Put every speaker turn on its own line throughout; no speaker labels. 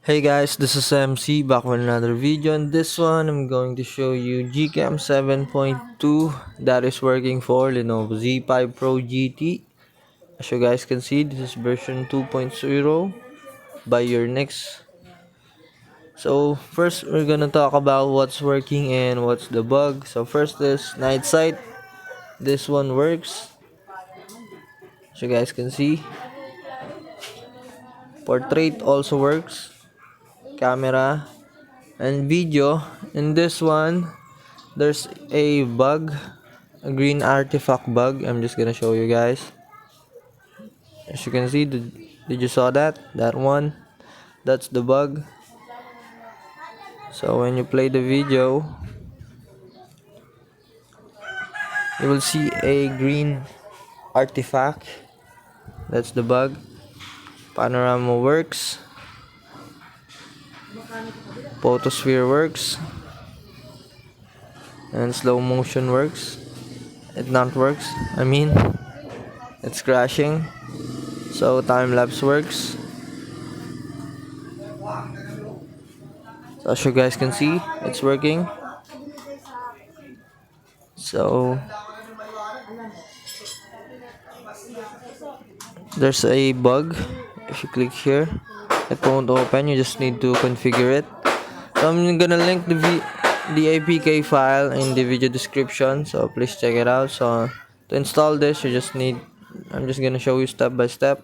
Hey guys, this is MC back with another video. In this one, I'm going to show you GCAM 7.2 that is working for Lenovo Z5 Pro GT. As you guys can see, this is version 2.0 by your next. So first, we're gonna talk about what's working and what's the bug. So first is night sight. This one works. As you guys can see, portrait also works. Camera and video. In this one, there's a bug, a green artifact bug. I'm just gonna show you guys. As you can see, did you saw that one? That's the bug. So when you play the video, you will see a green artifact. That's the bug. Panorama works, photosphere works, and slow motion works. It not works, I mean it's crashing. So time lapse works. So as you guys can see, it's working. So there's a bug. If you click here, it won't open. You just need to configure it. So I'm gonna link the APK file in the video description, so please check it out. So to install this, you just need, I'm just gonna show you step by step.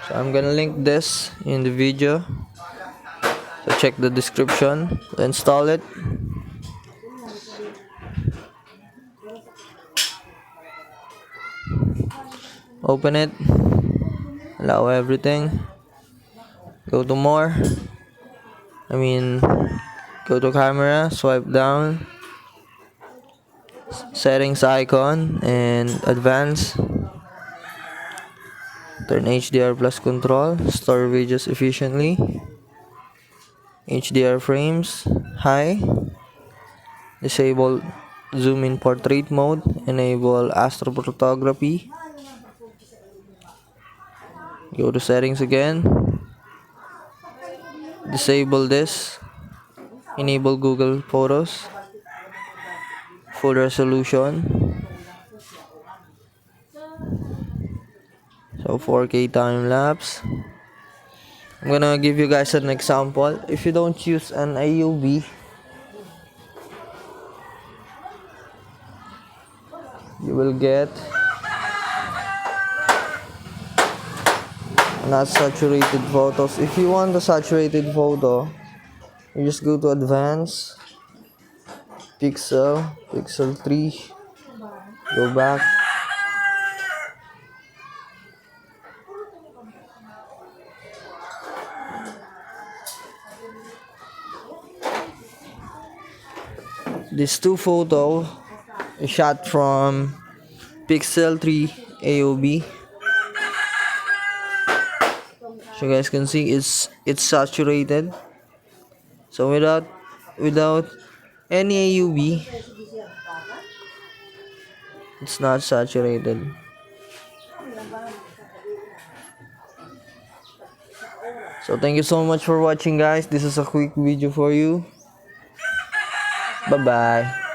So I'm gonna link this in the video, so check the description to install it. Open it, allow everything, go to more, go to camera, swipe down, settings icon, and advanced. Turn HDR plus control, store videos efficiently, HDR frames high, disable zoom in portrait mode, enable Astro photography. Go to settings again, disable this, enable Google Photos, full resolution, so 4K time lapse. I'm gonna give you guys an example. If you don't use an AUV, you will get not saturated photos. If you want a saturated photo, you just go to advanced, pixel 3, go back, these two photo is shot from pixel 3 AOB. So you guys can see it's saturated. So without any AUV, it's not saturated. So thank you so much for watching, guys. This is a quick video for you. Bye bye.